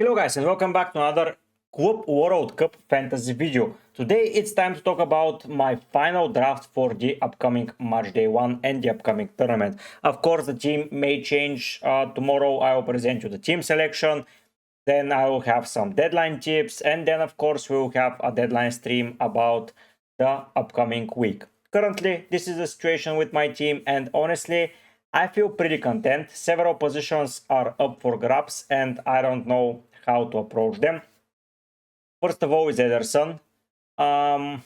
Hello guys and welcome back to another Club World Cup fantasy video. Today it's time to talk about my final draft for the upcoming Matchday 1 and the upcoming tournament. Of course the team may change. Tomorrow I will present you the team selection, then I will have some deadline tips, and then of course we will have a deadline stream about the upcoming week. Currently this is the situation with my team, and honestly I feel pretty content. Several positions are up for grabs and I don't know how to approach them. First of all is Ederson. I'm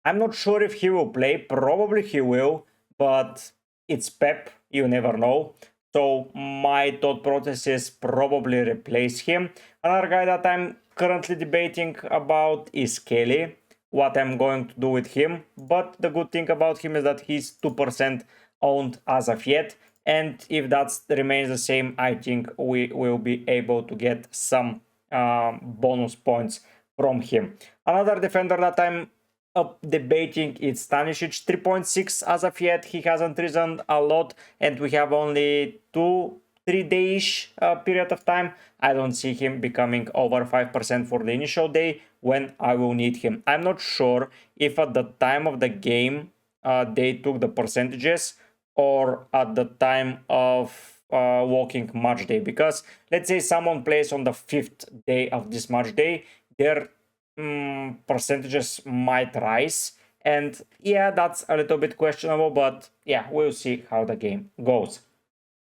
not sure if he will play. Probably he will, but it's Pep. You never know. So my thought process is probably replace him. Another guy that I'm currently debating about is Kelly. What I'm going to do with him. But the good thing about him is that he's 2% owned as of yet. And if that remains the same, I think we will be able to get some bonus points from him. Another defender that I'm up debating is Stanisic, 3.6 as of yet. He hasn't risen a lot and we have only 2-3 days period of time. I don't see him becoming over 5% for the initial day when I will need him. I'm not sure if at the time of the game they took the percentages or at the time of walking match day, because let's say someone plays on the 5th day of this match day, their percentages might rise, and yeah, that's a little bit questionable, but yeah, we'll see how the game goes.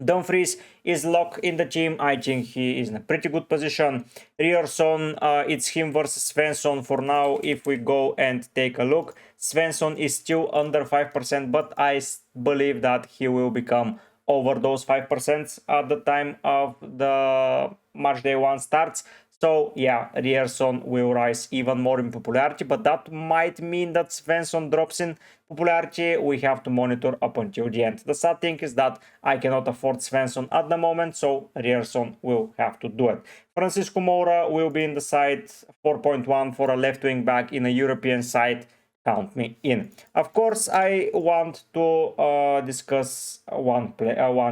Dumfries is locked in the team. I think he is in a pretty good position. Ryerson, it's him versus Svensson for now. If we go and take a look, Svensson is still under 5%, but I believe that he will become over those 5% at the time of the match day 1 starts. So yeah, Ryerson will rise even more in popularity, but that might mean that Svensson drops in popularity. We have to monitor up until the end. The sad thing is that I cannot afford Svensson at the moment, so Ryerson will have to do it. Francisco Moura will be in the side, 4.1 for a left wing back in a European side. Count me in. Of course, I want to discuss one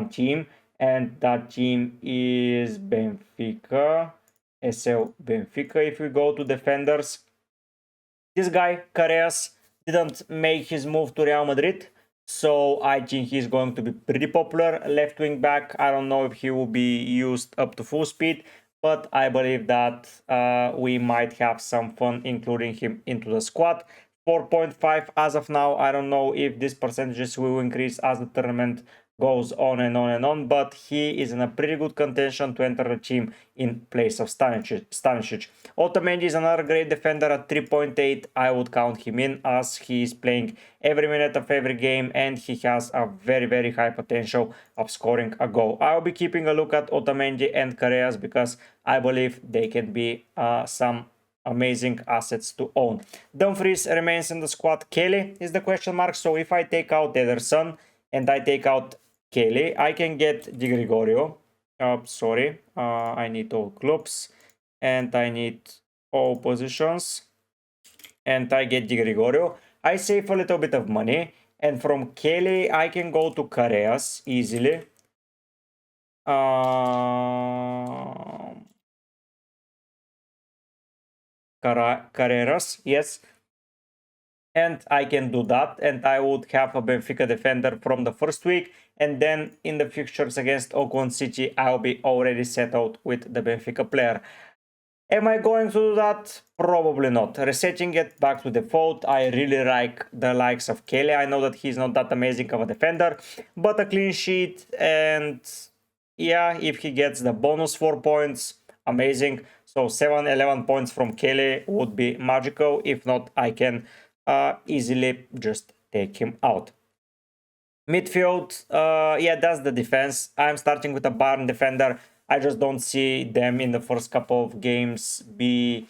team, and that team is Benfica. SL Benfica. If we go to defenders, this guy Carreras didn't make his move to Real Madrid, so I think he's going to be pretty popular. Left wing back, I don't know if he will be used up to full speed, but I believe that we might have some fun including him into the squad. 4.5 as of now. I don't know if these percentages will increase as the tournament goes on and on and on, but he is in a pretty good contention to enter the team in place of Stanisic. Otamendi is another great defender at 3.8. I would count him in as he is playing every minute of every game and he has a very high potential of scoring a goal. I'll be keeping a look at Otamendi and Carreras because I believe they can be some amazing assets to own. Dumfries remains in the squad. Kelly is the question mark. So if I take out Ederson and I take out Kelly, I can get Di Gregorio. I need all clubs and I need all positions and I get Di Gregorio. I save a little bit of money, and from Kelly I can go to Carreras easily. Carreras, yes. And I can do that, and I would have a Benfica defender from the first week, and then in the fixtures against Auckland City I'll be already settled with the Benfica player. Am I going to do that? Probably not. Resetting it back to default, I really like the likes of Kelly. I know that he's not that amazing of a defender, but a clean sheet, and yeah, if he gets the bonus 4 points, amazing. So 7-11 points from Kelly would be magical. If not, I can easily just take him out. Midfield, yeah, that's the defense. I'm starting with a Bayern defender. I just don't see them in the first couple of games be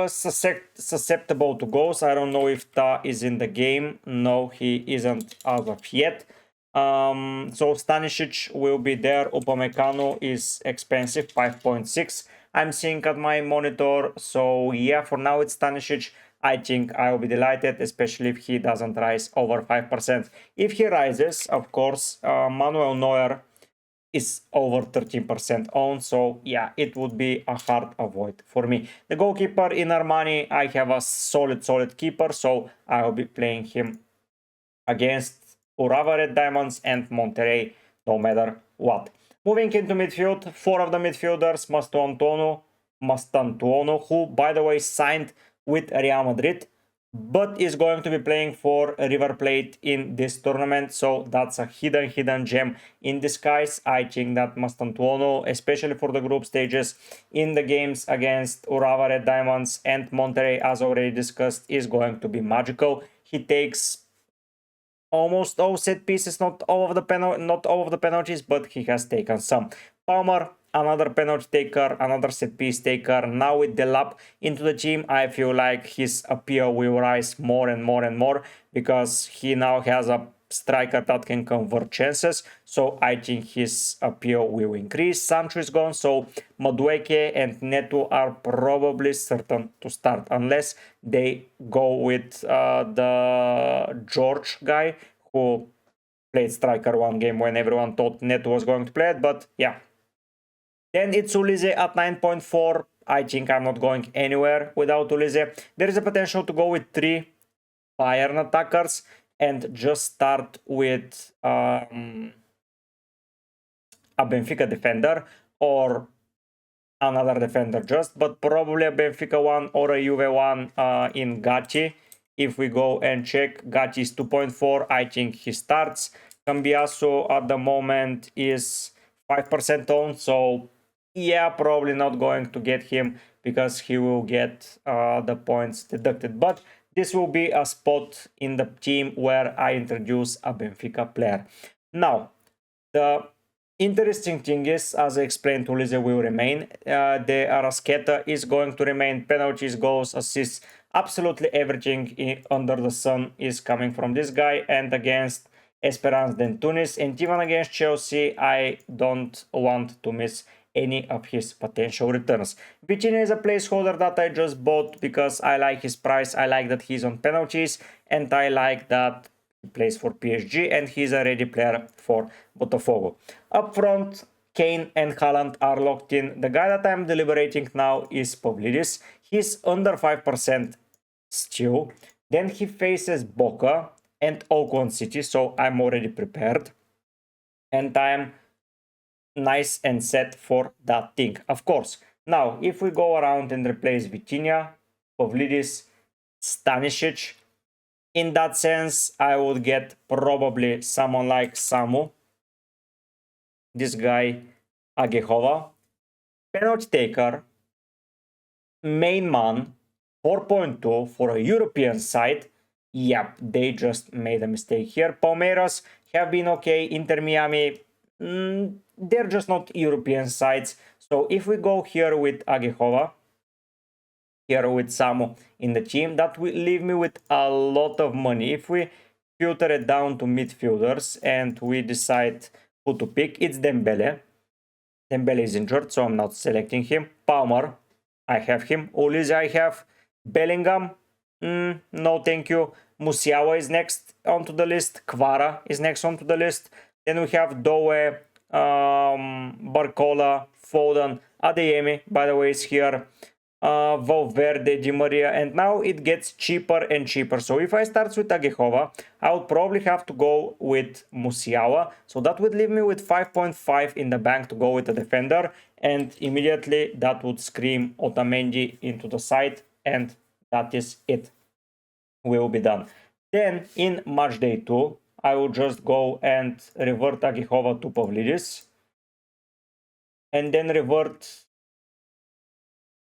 susceptible to goals. I don't know if Ta is in the game. No, he isn't as of yet. So Stanisic will be there. Upamecano is expensive, 5.6. I'm seeing at my monitor. So yeah, for now it's Stanisic. I think I will be delighted, especially if he doesn't rise over 5%. If he rises, of course, Manuel Neuer is over 13% owned, so yeah, it would be a hard avoid for me. The goalkeeper in Armani, I have a solid keeper, so I will be playing him against Urawa Red Diamonds and Monterrey, no matter what. Moving into midfield, four of the midfielders, Mastantuono, who by the way signed with Real Madrid, but is going to be playing for River Plate in this tournament, so that's a hidden gem in disguise. I think that Mastantuono, especially for the group stages in the games against Urawa Red Diamonds and Monterrey, as already discussed, is going to be magical. He takes almost all set pieces, not all of the penalties, but he has taken some. Palmer, another penalty taker, another set piece taker. Now with the lap into the team, I feel like his appeal will rise more and more because he now has a striker that can convert chances, so I think his appeal will increase. Sancho is gone, so Madueke and Neto are probably certain to start unless they go with the George guy who played striker one game when everyone thought Neto was going to play it, but yeah. Then it's Ulize at 9.4. I think I'm not going anywhere without Ulize. There is a potential to go with 3 Bayern attackers and just start with a Benfica defender or another defender just, but probably a Benfica one or a Juve one in Gatti. If we go and check, Gatti is 2.4. I think he starts. Cambiaso at the moment is 5% owned, so yeah, probably not going to get him because he will get the points deducted. But this will be a spot in the team where I introduce a Benfica player. Now, the interesting thing is, as I explained, Ulize will remain. The Arrascaeta is going to remain. Penalties, goals, assists, absolutely everything under the sun is coming from this guy. And against Esperance de Tunis and even against Chelsea, I don't want to miss any of his potential returns. Vitinha is a placeholder that I just bought because I like his price, I like that he's on penalties, and I like that he plays for PSG and he's a ready player for Botafogo. Up front, Kane and Haaland are locked in. The guy that I'm deliberating now is Pavlidis. He's under 5% still. Then he faces Boca and Oakland City, so I'm already prepared. And I'm nice and set for that thing. Of course, now if we go around and replace Vitinha, Pavlidis, Stanisic, in that sense I would get probably someone like Samu, this guy Agehova, penalty taker, main man, 4.2 for a European side. Yep, they just made a mistake here. Palmeiras have been okay. Inter Miami, they're just not European sides. So if we go here with Agehova, here with Samu in the team, that will leave me with a lot of money. If we filter it down to midfielders and we decide who to pick, it's Dembele. Dembele is injured, so I'm not selecting him. Palmer, I have him. Ulize, I have. Bellingham, no thank you. Musiala is next onto the list. Kvara is next onto the list. Then we have Doe, Barcola, Foden, Adeyemi, by the way, is here. Valverde, Di Maria, and now it gets cheaper and cheaper. So if I start with Agehova, I would probably have to go with Musiala. So that would leave me with 5.5 in the bank to go with the defender, and immediately that would scream Otamendi into the side, and that is it. We will be done. Then in Matchday 2, I will just go and revert Agehova to Pavlidis, and then revert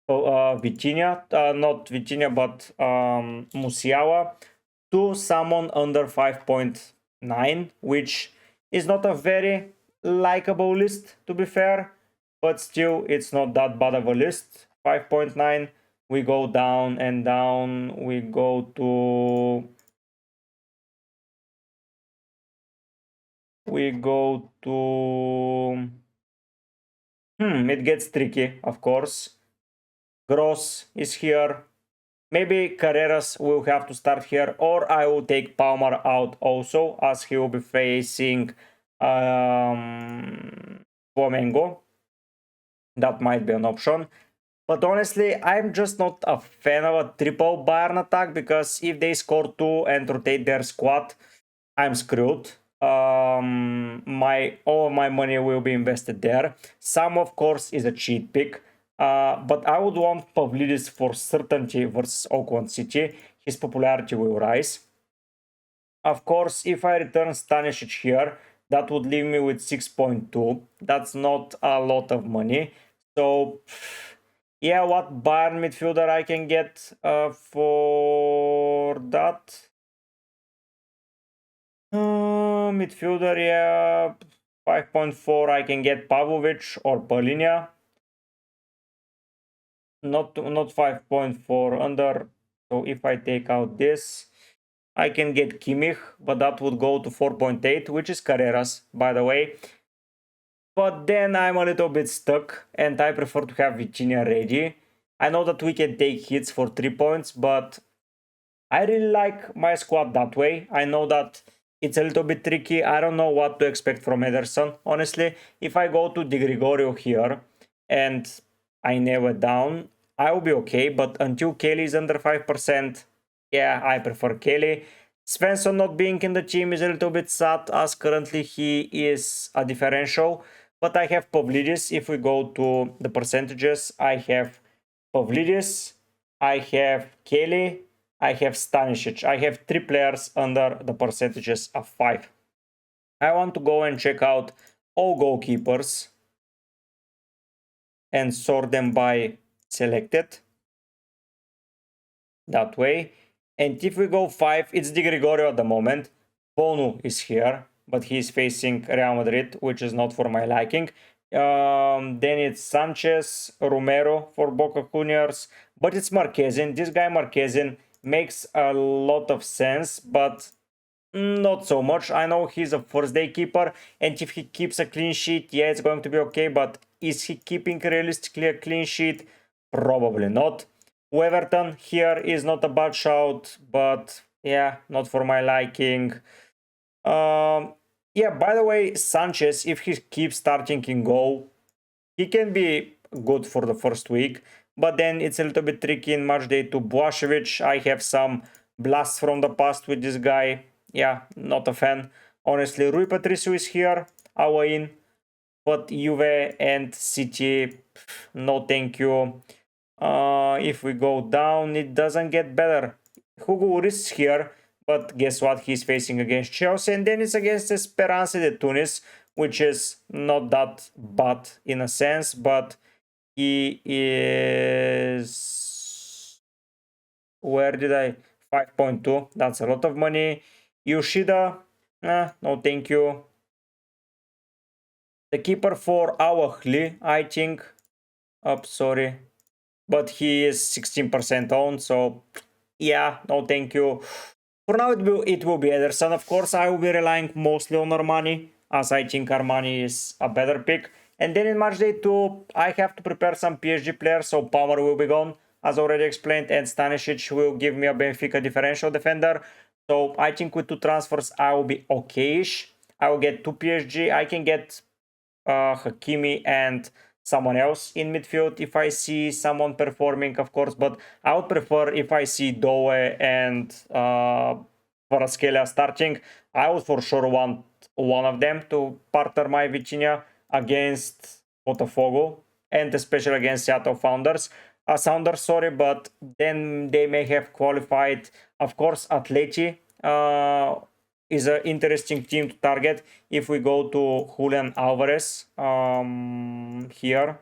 Vitinha, not Vitinha, but Musiala to someone under 5.9, which is not a very likable list, to be fair, but still it's not that bad of a list. 5.9, we go down and down, we go to it gets tricky, of course. Gross is here. Maybe Carreras will have to start here, or I will take Palmer out also, as he will be facing Flamengo. That might be an option. But honestly, I'm just not a fan of a triple Bayern attack, because if they score 2 and rotate their squad, I'm screwed. All of my money will be invested there. Some, of course, is a cheat pick. But I would want Pavlidis for certainty versus Auckland City. His popularity will rise. Of course, if I return Stanisic here, that would leave me with 6.2. That's not a lot of money. So, yeah, what Bayern midfielder I can get for that? Midfielder, yeah, 5.4. I can get Pavlovic or Polinia. Not 5.4 under. So if I take out this, I can get Kimmich, but that would go to 4.8, which is Carreras, by the way. But then I'm a little bit stuck, and I prefer to have Vitinha ready. I know that we can take hits for 3 points, but I really like my squad that way. I know that it's a little bit tricky. I don't know what to expect from Ederson, honestly. If I go to Di Gregorio here and I nail it down, I will be okay. But until Kelly is under 5%, yeah, I prefer Kelly. Svensson not being in the team is a little bit sad, as currently he is a differential. But I have Pavlidis. If we go to the percentages, I have Pavlidis, I have Kelly, I have Stanisic. I have 3 players under the percentages of 5. I want to go and check out all goalkeepers and sort them by selected. That way. And if we go 5, it's Di Gregorio at the moment. Bonu is here, but he's facing Real Madrid, which is not for my liking. Then it's Sanchez, Romero for Boca Juniors, but it's Marquezin. This guy Marquezin makes a lot of sense, but not so much. I know he's a first day keeper, and if he keeps a clean sheet, yeah, it's going to be okay, but is he keeping realistically a clean sheet? Probably not. Weverton here is not a bad shout, but yeah, not for my liking. Yeah, by the way, Sanchez, if he keeps starting in goal, he can be good for the first week, but then it's a little bit tricky in Matchday to Błaszewicz. I have some blasts from the past with this guy. Yeah, not a fan. Honestly, Rui Patricio is here, our in, but Juve and City, no thank you. If we go down, it doesn't get better. Hugo is here, but guess what? He's facing against Chelsea, and then it's against Esperance de Tunis, which is not that bad in a sense, but he is... Where did I... 5.2. That's a lot of money. Yoshida, no thank you. The keeper for Awahli, I think. Sorry. But he is 16% owned, so yeah, no thank you. For now, it will be Ederson. Of course, I will be relying mostly on Armani, as I think Armani is a better pick. And then in Matchday 2, I have to prepare some PSG players, so Palmer will be gone, as already explained, and Stanisic will give me a Benfica differential defender. So I think with 2 transfers, I will be okay-ish. I will get 2 PSG. I can get Hakimi and someone else in midfield if I see someone performing, of course, but I would prefer if I see Doe and Kvaratskhelia starting. I would for sure want one of them to partner my Vitinha against Botafogo, and especially against Seattle Sounders, but then they may have qualified. Of course, Atleti is an interesting team to target. If we go to Julian Alvarez here,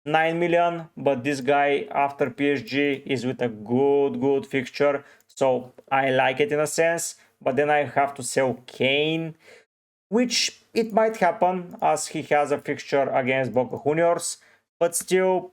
9 million, but this guy after PSG is with a good fixture, so I like it in a sense. But then I have to sell Kane, which it might happen as he has a fixture against Boca Juniors, but still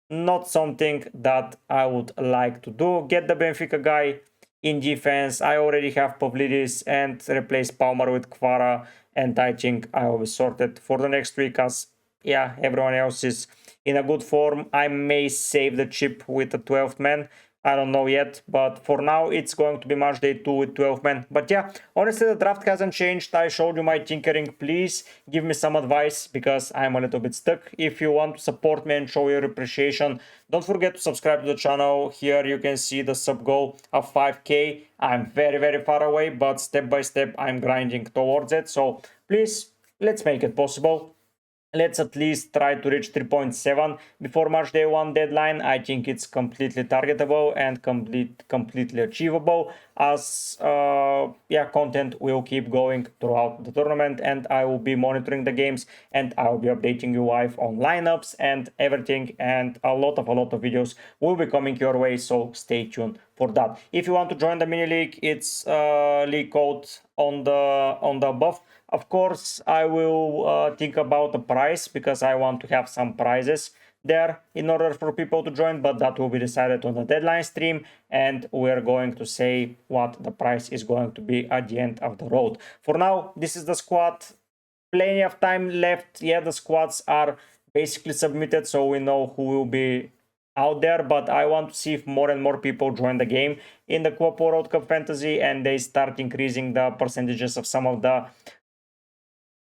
not something that I would like to do. Get the Benfica guy in defense. I already have Pavlidis, and replace Palmer with Kvara, and I think I will be sorted for the next week, as yeah, everyone else is in a good form. I may save the chip with the 12th man, I don't know yet, but for now it's going to be match day 2 with 12 men. But yeah, honestly the draft hasn't changed. I showed you my tinkering. Please give me some advice because I'm a little bit stuck. If you want to support me and show your appreciation, don't forget to subscribe to the channel. Here you can see the sub goal of 5k. I'm very far away, but step by step I'm grinding towards it. So please, let's make it possible. Let's at least try to reach 3.7 before March day 1 deadline. I think it's completely targetable and completely achievable, as yeah, content will keep going throughout the tournament, and I will be monitoring the games, and I will be updating you live on lineups and everything, and a lot of videos will be coming your way, so stay tuned for that. If you want to join the mini league, it's league code on the above. Of course, I will think about the price because I want to have some prizes there in order for people to join, but that will be decided on the deadline stream, and we're going to say what the price is going to be at the end of the road. For now, this is the squad. Plenty of time left. Yeah, the squads are basically submitted, so we know who will be out there, but I want to see if more and more people join the game in the Club World Cup Fantasy and they start increasing the percentages of some of the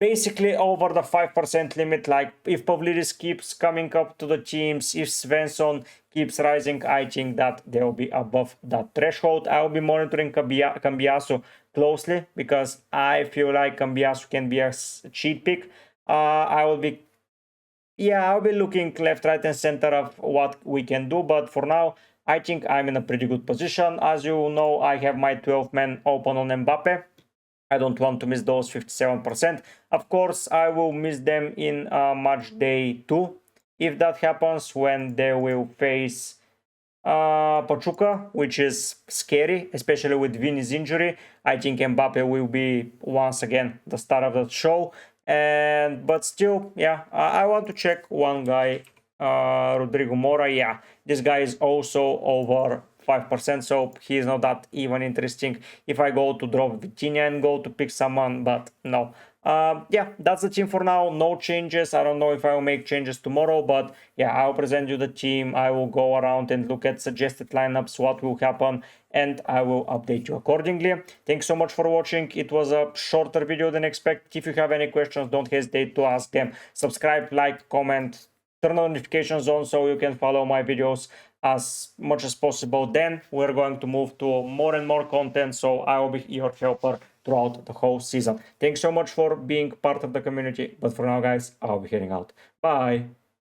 basically over the 5% limit. Like if Pavlidis keeps coming up to the teams, if Svensson keeps rising, I think that they'll be above that threshold. I'll be monitoring Cambiaso closely because I feel like Cambiaso can be a cheat pick. I'll be looking left, right, and center of what we can do, but for now, I think I'm in a pretty good position. As you know, I have my 12 men open on Mbappe. I don't want to miss those 57%. Of course, I will miss them in match day 2. If that happens, when they will face Pachuca, which is scary, especially with Vini's injury. I think Mbappe will be once again the star of the show. But still, yeah, I want to check one guy, Rodrigo Mora. Yeah, this guy is also over 5%, so he's not that even interesting if I go to drop Vitinha and go to pick someone, but no. Yeah, that's the team for now. No changes. I don't know if I will make changes tomorrow, but yeah, I'll present you the team. I will go around and look at suggested lineups, what will happen, and I will update you accordingly. Thanks so much for watching. It was a shorter video than expected. If you have any questions, don't hesitate to ask them. Subscribe, like, comment, turn on notifications on so you can follow my videos as much as possible. Then we're going to move to more and more content, so I will be your helper throughout the whole season. Thanks so much for being part of the community, but for now guys, I'll be heading out. Bye.